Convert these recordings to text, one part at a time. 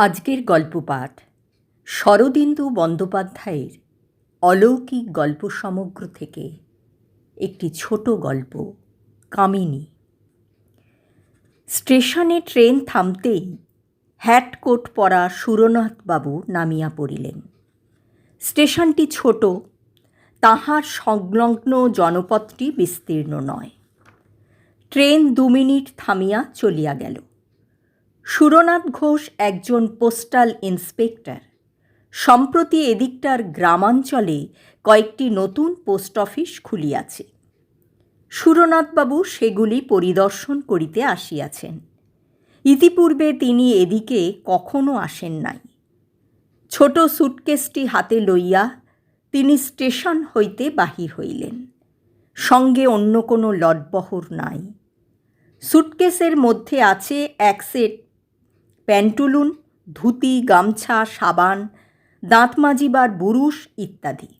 আজকের গল্প পাঠ শরদিন্দু বন্দ্যোপাধ্যায়ের অলৌকিক গল্প সমগ্র থেকে একটি ছোট গল্প, কামিনী। স্টেশনে ট্রেন থামতেই হ্যাটকোট পরা সুরনাথবাবু নামিয়া পড়িলেন। স্টেশনটি ছোট, তাহার সংলগ্ন জনপদটি বিস্তীর্ণ নয়। ট্রেন 2 মিনিট থামিয়া চলিয়া গেল। সুরনাথ ঘোষ একজন পোস্টাল ইন্সপেক্টর। সম্প্রতি এদিকটার গ্রামাঞ্চলে কয়েকটি নতুন পোস্ট অফিস খুলিয়াছে। সুরনাথবাবু সেগুলি পরিদর্শন করিতে আসিয়াছেন। ইতিপূর্বে তিনি এদিকে কখনো আসেন নাই। ছোট সুটকেসটি হাতে লইয়া তিনি স্টেশন হইতে বাহির হইলেন। সঙ্গে অন্য কোনো লটবহর নাই। সুটকেসের মধ্যে আছে এক সেট প্যান্টুলুন, ধুতি, গামছা, সাবান, দাঁত মাজিবার বুরুশ ইত্যাদি।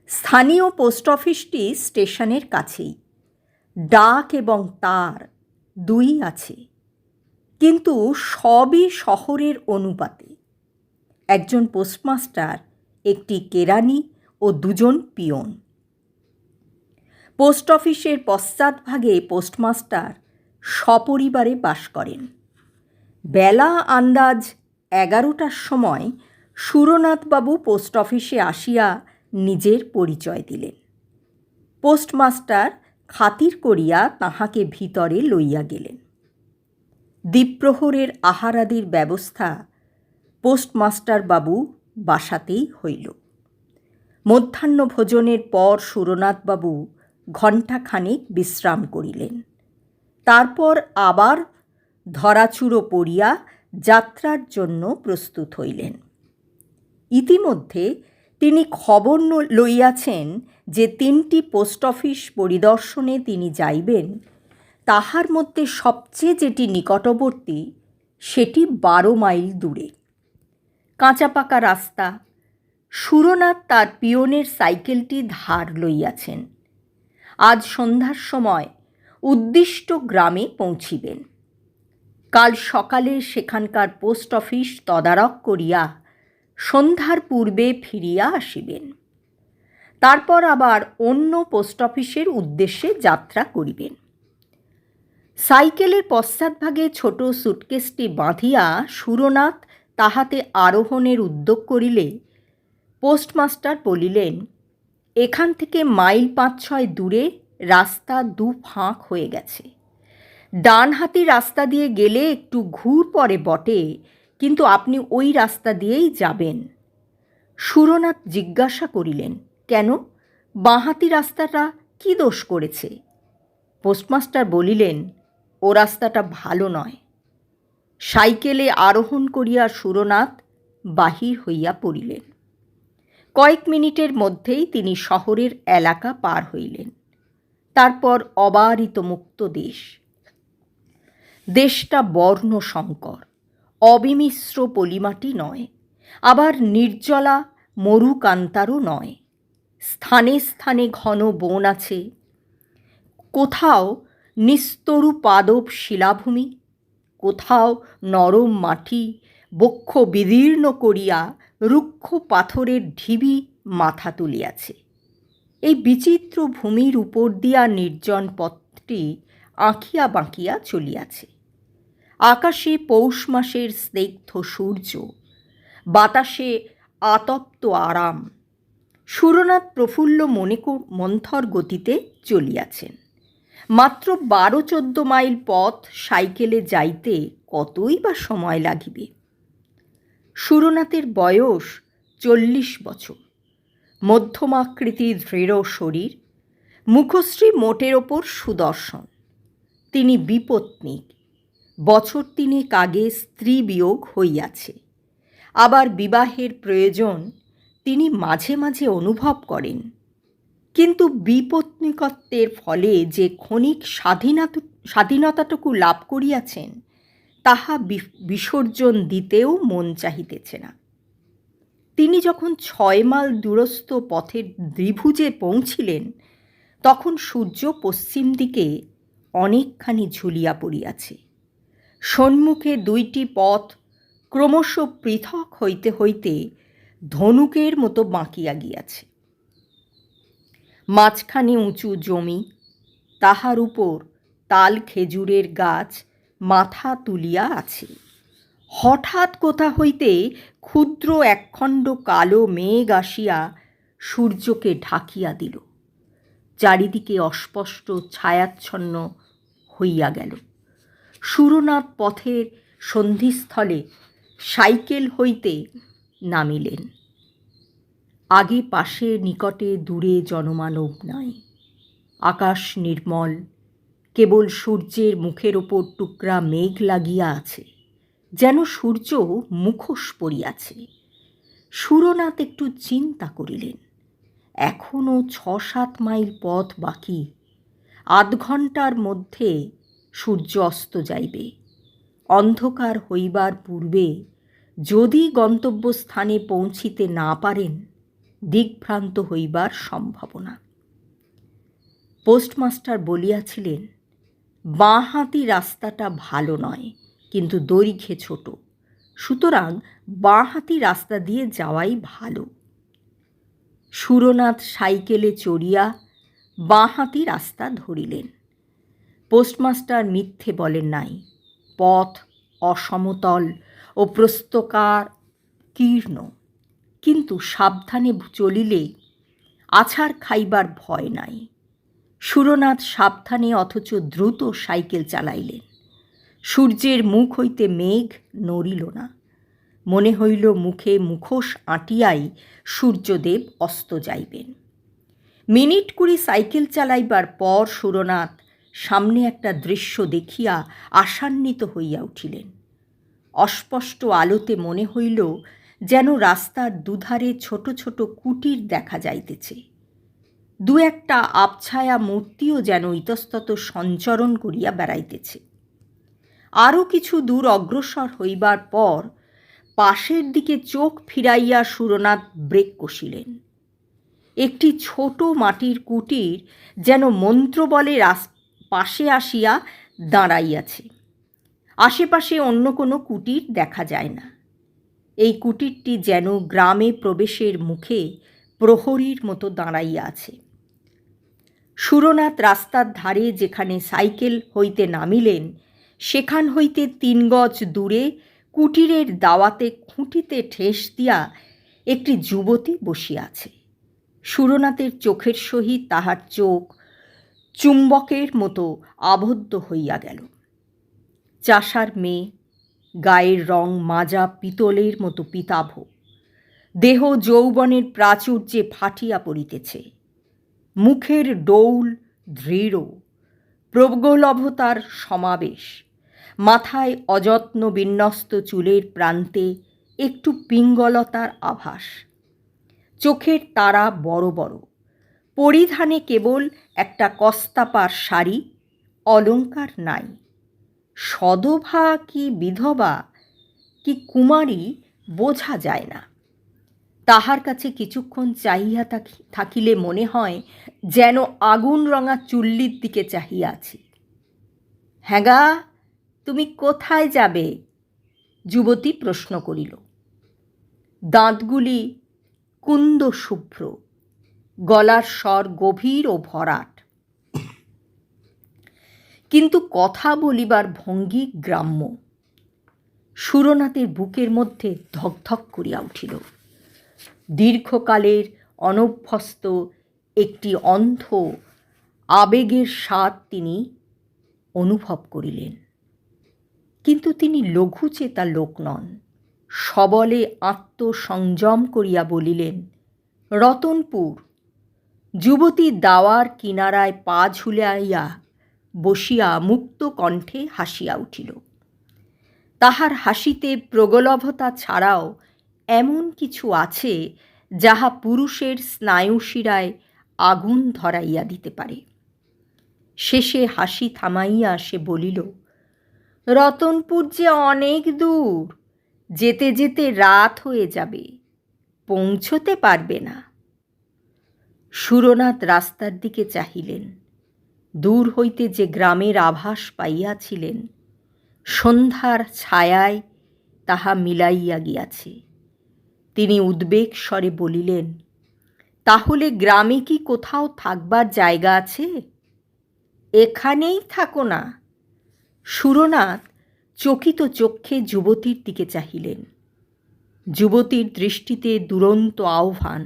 স্থানীয় পোস্ট অফিসটি স্টেশনের কাছেই। ডাক এবং তার দুই আছে, কিন্তু সবই শহরের অনুপাতে। একজন পোস্টমাস্টার, একটি কেরানি ও 2 জন পিয়ন। পোস্ট অফিসের পশ্চাৎভাগে পোস্টমাস্টার সপরিবারে বাস করেন। বেলা আন্দাজ 11টার সময় সুরনাথবাবু পোস্ট অফিসে আসিয়া নিজের পরিচয় দিলেন। পোস্টমাস্টার খাতির করিয়া তাহাকে ভিতরে লইয়া গেলেন। দ্বিপ্রহরের আহারাদির ব্যবস্থা পোস্টমাস্টারবাবু বাসাতেই হইল। মধ্যাহ্নভোজনের পর সুরনাথবাবু ঘণ্টাখানেক বিশ্রাম করিলেন। তারপর আবার ধরাচুরো পড়িয়া যাত্রার জন্য প্রস্তুত হইলেন। ইতিমধ্যে তিনি খবর লইয়াছেন যে 3টি পোস্ট অফিস পরিদর্শনে তিনি যাইবেন। তাহার মধ্যে সবচেয়ে যেটি নিকটবর্তী সেটি 12 মাইল দূরে। কাঁচা পাকা রাস্তা। সুরনাথ তার পিয়নের সাইকেলটি ধার লইয়াছেন। আজ সন্ধ্যার সময় উদ্দিষ্ট গ্রামে পৌঁছিবেন। কাল সকালে সেখানকার পোস্ট অফিস তদারক করিয়া সন্ধ্যার পূর্বে ফিরিয়া আসিবেন। তারপর আবার অন্য পোস্ট অফিসের উদ্দেশ্যে যাত্রা করিবেন। সাইকেলের পশ্চাৎভাগে ছোট সুটকেসটি বাঁধিয়া সুরনাথ তাহাতে আরোহণের উদ্যোগ করিলে পোস্টমাস্টার বলিলেন, এখান থেকে মাইল 5-6 দূরে রাস্তা 2 ফাঁক হয়ে গেছে। ডানহাতি রাস্তা দিয়ে গেলে একটু ঘুর পড়ে বটে, কিন্তু আপনি ওই রাস্তা দিয়েই যাবেন। সুরনাথ জিজ্ঞাসা করিলেন, কেন, বাঁহাতি রাস্তাটা কি দোষ করেছে? পোস্টমাস্টার বলিলেন, ও রাস্তাটা ভালো নয়। সাইকেলে আরোহণ করিয়া সুরনাথ বাহির হইয়া পড়িলেন। কয়েক মিনিটের মধ্যেই তিনি শহরের এলাকা পার হইলেন। তারপর অবারিত মুক্ত দেশ। দেশটা বর্ণসংকর, অবিমিশ্র পলিমাটি নয়, আবার নির্জলা মরুকান্তারও নয়। স্থানে স্থানে ঘন বন আছে। কোথাও নিস্তরু পাদপ শিলাভূমি, কোথাও নরম মাটি বক্ষ বিদীর্ণ করিয়া রুক্ষ পাথরের ঢিবি মাথা তুলিয়াছে। এই বিচিত্র ভূমির উপর দিয়া নির্জন পথটি আঁকিয়া বাঁকিয়া চলিয়াছে। আকাশে পৌষ মাসের স্নিগ্ধ সূর্য, বাতাসে আতপ্ত আরাম। সুরনাথ প্রফুল্ল মন্থর গতিতে চলিয়াছেন। মাত্র 12-14 মাইল পথ সাইকেলে যাইতে কতই বা সময় লাগিবে। সুরনাথের বয়স 40 বছর। মধ্যমাকৃতির দৃঢ় শরীর, মুখশ্রী মোটের ওপর সুদর্শন। তিনি বিপত্নিক। বছর 3 আগে স্ত্রী বিয়োগ হইয়াছে। আবার বিবাহের প্রয়োজন তিনি মাঝে মাঝে অনুভব করেন, কিন্তু বিপত্নিকত্বের ফলে যে ক্ষণিক স্বাধীনতাটুকু লাভ করিয়াছেন তাহা বিসর্জন দিতেও মন চাহিতেছে না। তিনি যখন 6 মাইল দূরস্থ পথের দ্বিভুজে পৌঁছিলেন, তখন সূর্য পশ্চিম দিকে অনেকখানি ঝুলিয়া পড়িয়াছে। সম্মুখে 2টি পথ ক্রমশ পৃথক হইতে হইতে ধনুকের মতো বাঁকিয়া গিয়াছে। মাঝখানে উঁচু জমি, তাহার উপর তাল খেজুরের গাছ মাথা তুলিয়া আছে। হঠাৎ কোথা হইতে ক্ষুদ্র একখণ্ড কালো মেঘ আসিয়া সূর্যকে ঢাকিয়া দিল। চারিদিকে অস্পষ্ট ছায়াচ্ছন্ন হইয়া গেল। সুরনাথ পথের সন্ধিস্থলে সাইকেল হইতে নামিলেন। আগে পাশে নিকটে দূরে জনমানব নাই। আকাশ নির্মল, কেবল সূর্যের মুখের ওপর টুকরা মেঘ লাগিয়া আছে, যেন সূর্য মুখোশ পরিয়াছে। সুরনাথ একটু চিন্তা করিলেন, এখনও 6-7 মাইল পথ বাকি। আধ ঘণ্টার মধ্যে সূর্য অস্ত যাইবে। অন্ধকার হইবার পূর্বে যদি গন্তব্যস্থানে পৌঁছিতে না পারেন, দিগ্ভ্রান্ত হইবার সম্ভাবনা। পোস্টমাস্টার বলিয়াছিলেন, বাঁ হাতি রাস্তাটা ভালো নয়, কিন্তু দৈর্ঘ্যে ছোট, সুতরাং বাঁ হাতি রাস্তা দিয়ে যাওয়াই ভালো। সুরনাথ সাইকেলে চড়িয়া বাঁ হাতি রাস্তা ধরিলেন। পোস্টমাস্টার মিথ্যে বলেন নাই। পথ অসমতল ও প্রস্তকার কীর্ণ, কিন্তু সাবধানে চলিলে আছাড় খাইবার ভয় নাই। সুরনাথ সাবধানে অথচ দ্রুত সাইকেল চালাইলেন। সূর্যের মুখ হইতে মেঘ নড়িল না। মনে হইল মুখে মুখোশ আঁটিয়াই সূর্যদেব অস্ত যাইবেন। মিনিট 20 সাইকেল চালাইবার পর সুরনাথ সামনে একটা দৃশ্য দেখিয়া আশান্বিত হইয়া উঠিলেন। অস্পষ্ট আলোতে মনে হইল যেন রাস্তার দুধারে ছোট ছোট কুটির দেখা যাইতেছে। 2-একটা আবছায়া মূর্তিও যেন ইতস্তত সঞ্চরণ করিয়া বেড়াইতেছে। আরও কিছু দূর অগ্রসর হইবার পর পাশের দিকে চোখ ফিরাইয়া সুরনাথ ব্রেক কষিলেন। একটি ছোট মাটির কুটির যেন মন্ত্রবলে পাশে আসিয়া দাঁড়াইয়াছে। আশেপাশে অন্য কোনো কুটির দেখা যায় না। এই কুটিরটি যেন গ্রামে প্রবেশের মুখে প্রহরীর মতো দাঁড়াইয়া আছে। সুরনাথ রাস্তার ধারে যেখানে সাইকেল হইতে নামিলেন, সেখান হইতে 3 গজ দূরে কুটিরের দাওয়াতে খুঁটিতে ঠেস দিয়া একটি যুবতী বসিয়া আছে। সুরনাথের চোখের সহিত তাহার চোখ চুম্বকের মতো আবদ্ধ হইয়া গেল। চাষার মেয়ে, গায়ের রং মাজা পিতলের মতো পিতাভ, দেহ যৌবনের প্রাচুর্যে ফাটিয়া পড়িতেছে। মুখের ডৌল দৃঢ়, প্রগলভতার সমাবেশ। মাথায় অযত্ন বিন্যস্ত চুলের প্রান্তে একটু পিঙ্গলতার আভাস। চোখের তারা বড় বড়। পরিধানে কেবল একটা কস্তাপার শাড়ি, অলঙ্কার নাই। সদভা কি বিধবা কি কুমারী বোঝা যায় না। তাহার কাছে কিছুক্ষণ চাহিয়া থাকিলে মনে হয় যেন আগুন রঙা চুল্লির দিকে চাহিয়া আছি। হ্যাঁ গা, তুমি কোথায় যাবে? যুবতী প্রশ্ন করিল। দাঁতগুলি কুন্দ শুভ্র, গলার স্বর গভীর ও ভরাট, কিন্তু কথা বলিবার ভঙ্গি গ্রাম্য। সুরনাথের বুকের মধ্যে ধকধক করিয়া উঠিল। দীর্ঘকালের অনভ্যস্ত একটি অন্ধ আবেগের স্বাদ তিনি অনুভব করিলেন। কিন্তু তিনি লঘুচেতা লোক নন। সবলে আত্মসংযম করিয়া বলিলেন, রতনপুর। যুবতী দাওয়ার কিনারায় পা ঝুলাইয়া বসিয়া মুক্ত কণ্ঠে হাসিয়া উঠিল। তাহার হাসিতে প্রগলভতা ছাড়াও এমন কিছু আছে যাহা পুরুষের স্নায়ুশিরায় আগুন ধরাইয়া দিতে পারে। শেষে হাসি থামাইয়া সে বলিল, রতনপুর যে অনেক দূর, যেতে যেতে রাত হয়ে যাবে, পৌঁছতে পারবে না। সুরনাথ রাস্তার দিকে চাহিলেন। দূর হইতে যে গ্রামের আভাস পাইয়াছিলেন, সন্ধ্যার ছায়ায় তাহা মিলাইয়া গিয়াছে। তিনি উদ্বেগ স্বরে বলিলেন, তাহলে গ্রামে কি কোথাও থাকবার জায়গা আছে? এখানেই থাকো না। সুরনাথ চকিত চক্ষে যুবতীর দিকে চাহিলেন। যুবতীর দৃষ্টিতে দুরন্ত আহ্বান,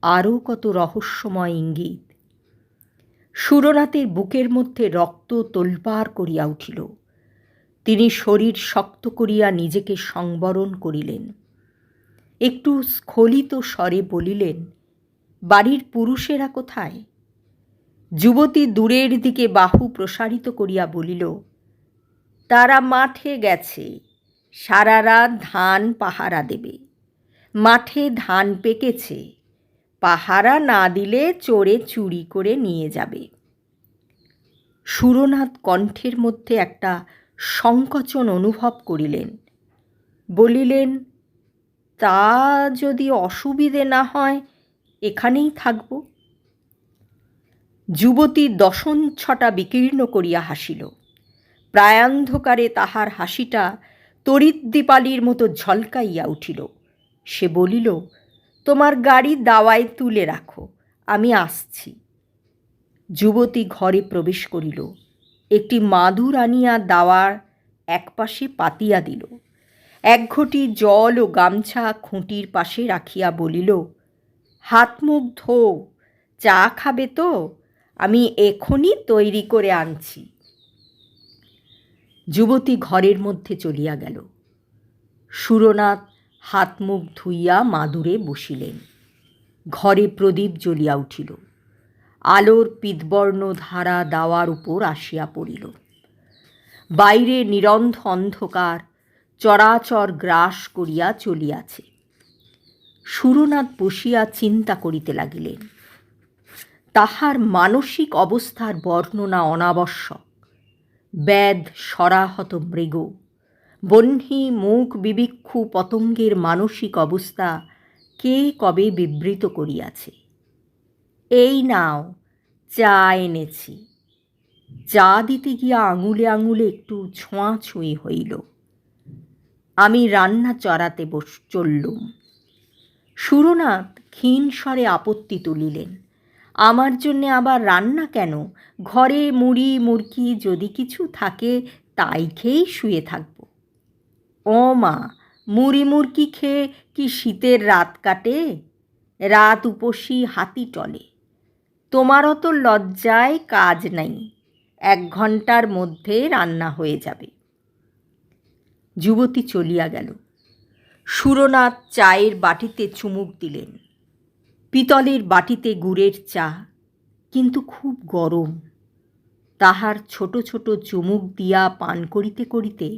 আরও কত রহস্যময় ইঙ্গিত। সুরনাথের বুকের মধ্যে রক্ত তোলপাড় করিয়া উঠিল। তিনি শরীর শক্ত করিয়া নিজেকে সংবরণ করিলেন। একটু স্খলিত স্বরে বলিলেন, বাড়ির পুরুষেরা কোথায়? যুবতী দূরের দিকে বাহু প্রসারিত করিয়া বলিল, তারা মাঠে গেছে, সারা রাত ধান পাহারা দেবে। মাঠে ধান পেকেছে, পাহারা না দিলে চোরে চুরি করে নিয়ে যাবে। সুরনাথ কণ্ঠের মধ্যে একটা সংকোচন অনুভব করিলেন। বলিলেন, তা যদি অসুবিধে না হয় এখানেই থাকব। যুবতী দশনছটা বিকীর্ণ করিয়া হাসিল। প্রায়ান্ধকারে তাহার হাসিটা তড়িৎদীপালির মতো ঝলকাইয়া উঠিল। সে বলিল, তোমার গাড়ি দাওয়ায় তুলে রাখো, আমি আসছি। যুবতী ঘরে প্রবেশ করিল। একটি মাদুর আনিয়া দাওয়ার একপাশে পাতিয়া দিল। এক ঘটি জল ও গামছা খুঁটির পাশে রাখিয়া বলিল, হাত মুখ ধো, চা খাবে তো? আমি এখনই তৈরি করে আনছি। যুবতী ঘরের মধ্যে চলিয়া গেল। সুরনাথ হাত মুখ ধুইয়া মাদুরে বসিলেন। ঘরে প্রদীপ জ্বলিয়া উঠিল। আলোর পিতবর্ণ ধারা দাওয়ার উপর আসিয়া পড়িল। বাইরে নিরন্ধ অন্ধকার চরাচর গ্রাস করিয়া চলিয়াছে। সুরনাথ বসিয়া চিন্তা করিতে লাগিলেন। তাহার মানসিক অবস্থার বর্ণনা অনাবশ্যক। ব্যাধ সরাহত মৃগ, বহ্নি মুখ বিবিক্ষু পতঙ্গের মানসিক অবস্থা কে কবে বিবৃত করিয়াছে। এই নাও, চা এনেছি। চা দিতে গিয়া আঙুলে আঙুলে একটু ছোঁয়াছুঁই হইল। আমি রান্না চড়াতে চললুম। সুরনাথ ক্ষীণ স্বরে আপত্তি তুলিলেন, আমার জন্যে আবার রান্না কেন? ঘরে মুড়ি মুরকি যদি কিছু থাকে তাই খেয়েই শুয়ে থাকব। ও মা, মুড়ি মুরকি খেয়ে কি শীতের রাত কাটে? রাত উপসী হাতি টলে। তোমার অত লজ্জায় কাজ নাই, 1 ঘণ্টার মধ্যে রান্না হয়ে যাবে। যুবতী চলিয়া গেল। সুরনাথ চায়ের বাটিতে চুমুক দিলেন। পিতলের বাটিতে গুড়ের চা, কিন্তু খুব গরম। তাহার ছোট ছোট চুমুক দিয়া পান করিতে করিতে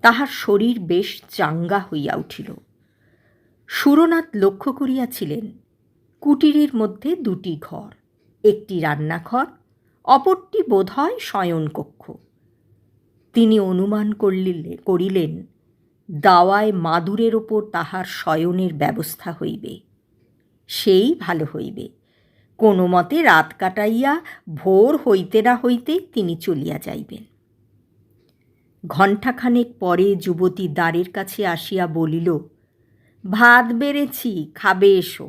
তাহার শরীর বেশ চাঙ্গা হইয়া উঠিল। সুরনাথ লক্ষ্য করিয়াছিলেন, কুটিরের মধ্যে 2টি ঘর, একটি রান্নাঘর, অপরটি বোধহয় শয়নকক্ষ। তিনি অনুমান করিলেন, দাওয়ায় মাদুরের ওপর তাহার শয়নের ব্যবস্থা হইবে। সেই ভালো হইবে। কোনো মতে রাত কাটাইয়া ভোর হইতে না হইতেই তিনি চলিয়া যাইবেন। ঘণ্টাখানেক পরে যুবতী দ্বারের কাছে আসিয়া বলিল, ভাত বেড়েছি, খাবে এসো।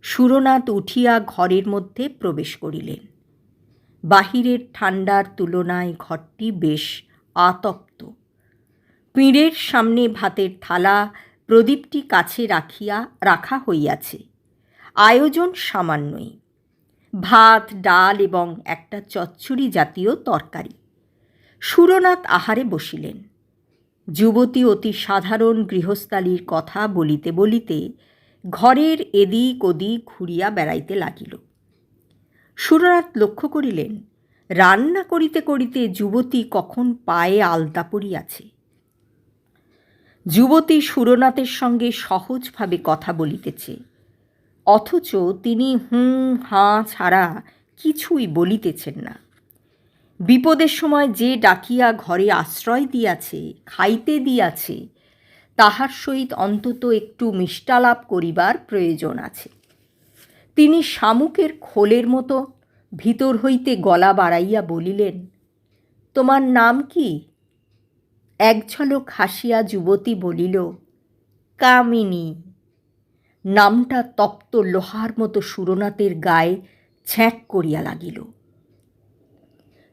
সুরনাথ উঠিয়া ঘরের মধ্যে প্রবেশ করিলেন। বাহিরের ঠান্ডার তুলনায় ঘরটি বেশ আতপ্ত। পিঁড়ের সামনে ভাতের থালা, প্রদীপটি কাছে রাখা হইয়াছে। আয়োজন সামান্যই, ভাত, ডাল এবং একটা চচ্চড়ি জাতীয় তরকারি। সুরনাথ আহারে বসিলেন। যুবতী অতি সাধারণ গৃহস্থালির কথা বলিতে বলিতে ঘরের এদিক ওদিক ঘুরিয়া বেড়াইতে লাগিল। সুরনাথ লক্ষ্য করিলেন, রান্না করিতে করিতে যুবতী কখন পায়ে আলতা পড়িয়াছে। যুবতী সুরনাথের সঙ্গে সহজভাবে কথা বলিতেছে, অথচ তিনি হুঁ হাঁ ছাড়া কিছুই বলিতেছেন না। বিপদের সময় যে ডাকিয়া ঘরে আশ্রয় দিয়াছে, খাইতে দিয়াছে, তাহার সহিত অন্তত একটু মিষ্টালাপ করিবার প্রয়োজন আছে। তিনি শামুকের খোলের মতো ভিতর হইতে গলা বাড়াইয়া বলিলেন, তোমার নাম কি? এক ঝলক হাসিয়া যুবতী বলিল, কামিনী। নামটা তপ্ত লোহার মতো সুরনাথের গায়ে ছ্যাঁক করিয়া লাগিল।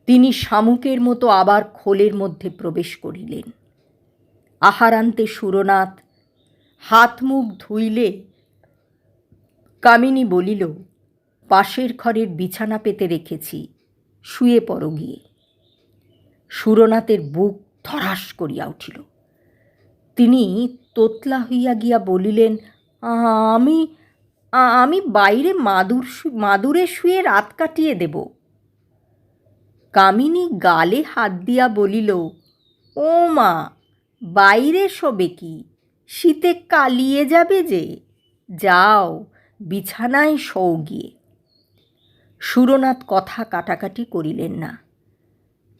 তিনি শামুকের মতো আবার খোলের মধ্যে প্রবেশ করিলেন। আহারান্তে সুরনাথ হাত মুখ ধুইলে কামিনী বলিল, পাশের ঘরের বিছানা পেতে রেখেছি, শুয়ে পড়ো গিয়ে। সুরনাথের বুক ধড়াস করিয়া উঠিল। তিনি তোতলা হইয়া গিয়া বলিলেন, আমি আমি বাইরে মাদুরে শুয়ে রাত কাটিয়ে দেব। কামিনী গালে হাত দিয়া বলিল, ও মা, বাইরে শোবে কি, শীতে কালিয়ে যাবে যে, যাও বিছানায় শোও গিয়ে। সুরনাথ কথা কাটাকাটি করিলেন না।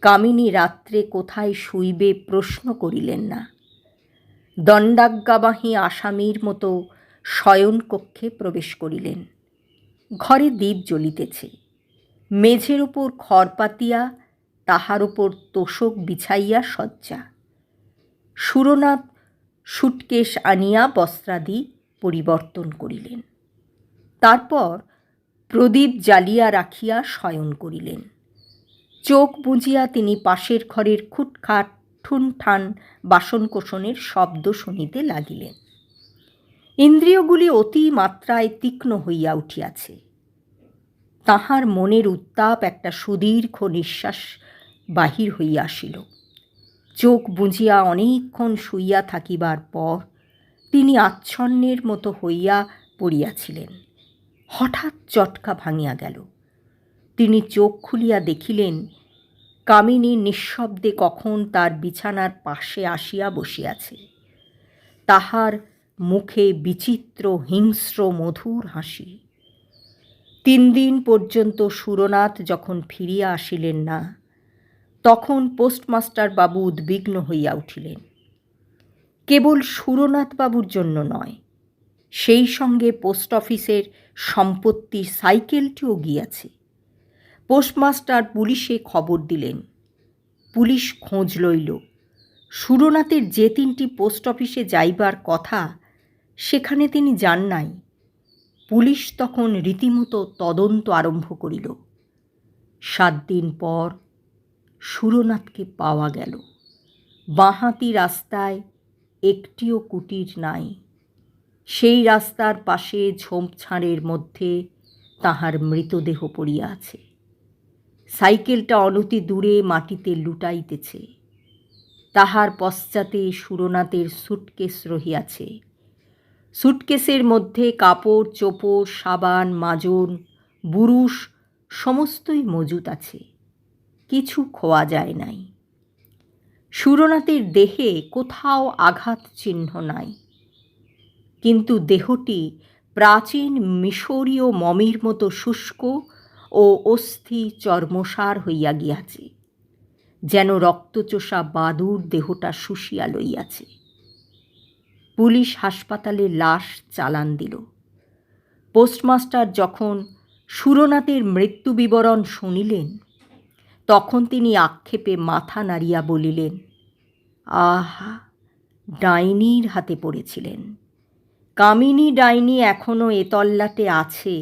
কামিনী রাত্রে কোথায় শুইবে প্রশ্ন করিলেন না। দণ্ডাজ্ঞাবাহী আসামির মতো শয়নকক্ষে প্রবেশ করিলেন। ঘরে দীপ জ্বলিতেছে। মেঝের উপর খড় পাতিয়া তাহার উপর তোষক বিছাইয়া শয্যা। সুরনাথ সুটকেশ আনিয়া বস্ত্রাদি পরিবর্তন করিলেন। তারপর প্রদীপ জ্বালিয়া রাখিয়া শয়ন করিলেন। চোখ বুজিয়া তিনি পাশের ঘরের খুটখাট ঠুনঠান বাসনকোসনের শব্দ শুনিতে লাগিলেন। ইন্দ্রিয়গুলি অতি মাত্রায় তীক্ষ্ণ হইয়া উঠিয়াছে। তাহার মনের উত্তাপ একটা সুদীর্ঘ নিঃশ্বাস বাহির হইয়া আসিল। চোখ বুজিয়া অনেকক্ষণ শুইয়া থাকিবার পর তিনি আচ্ছন্নের মতো হইয়া পড়িয়াছিলেন। হঠাৎ চটকা ভাঙিয়া গেল। তিনি চোখ খুলিয়া দেখিলেন, কামিনী নিঃশব্দে কখন তার বিছানার পাশে আসিয়া বসিয়াছে। তাহার মুখে বিচিত্র হিংস্র মধুর হাসি। 3 দিন পর্যন্ত সুরনাথ যখন ফিরিয়া আসিলেন না, তখন পোস্টমাস্টার বাবু উদ্বিগ্ন হইয়া উঠিলেন। কেবল সুরনাথ বাবুর জন্য নয়, সেই সঙ্গে পোস্ট অফিসের সম্পত্তির সাইকেলটিও গিয়াছে। পোস্টমাস্টার পুলিশে খবর দিলেন। পুলিশ খোঁজ লইল। সুরনাথের যে 3টি পোস্ট অফিসে যাইবার কথা, সেখানে তিনি যান নাই। পুলিশ তখন রীতিমতো তদন্ত আরম্ভ করিল। 7 দিন পর সুরনাথকে পাওয়া গেল। বাঁহাতি রাস্তায় একটিও কুটির নাই। সেই রাস্তার পাশে ঝোপঝাড়ের মধ্যে তাহার মৃতদেহ পড়িয়া আছে। সাইকেলটা অনতি দূরে মাটিতে লুটাইতেছে। তাহার পশ্চাতে সুরনাথের সুটকেস রহিয়াছে। সুটকেসের মধ্যে কাপড় চোপড়, সাবান, মাজন, বুরুশ সমস্তই মজুত আছে। কিছু খোয়া যায় নাই। সুরনাথের দেহে কোথাও আঘাত চিহ্ন নাই, কিন্তু দেহটি প্রাচীন মিশরীয় মমির মতো শুষ্ক ও অস্থি চর্মসার হইয়া গিয়াছে, যেন রক্তচোষা বাদুড় দেহটা শুষিয়া লইয়াছে। পুলিশ হাসপাতালে লাশ চালান দিল। পোস্টমাস্টার যখন সুরনাথের মৃত্যু বিবরণ শুনিলেন, তখন তিনি আক্ষেপে মাথা নাড়িয়া বলিলেন, আহা, ডাইনির হাতে পড়েছিলেন। কামিনী ডাইনি এখনো এ তল্লাটে আছে।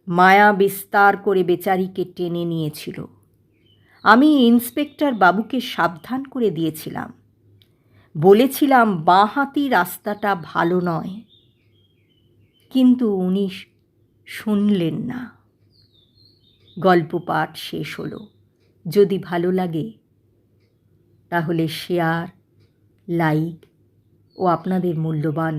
মায়া বিস্তার করে বেচারিকে টেনে নিয়েছিল। আমি ইন্সপেক্টর বাবুকে সাবধান করে দিয়েছিলাম, বলেছিলাম বাঁহাতি রাস্তাটা ভালো নয়, কিন্তু উনি শুনলেন না। গল্প পাঠ শেষ হলো। যদি ভালো লাগে তাহলে শেয়ার, লাইক ও আপনাদের মূল্যবান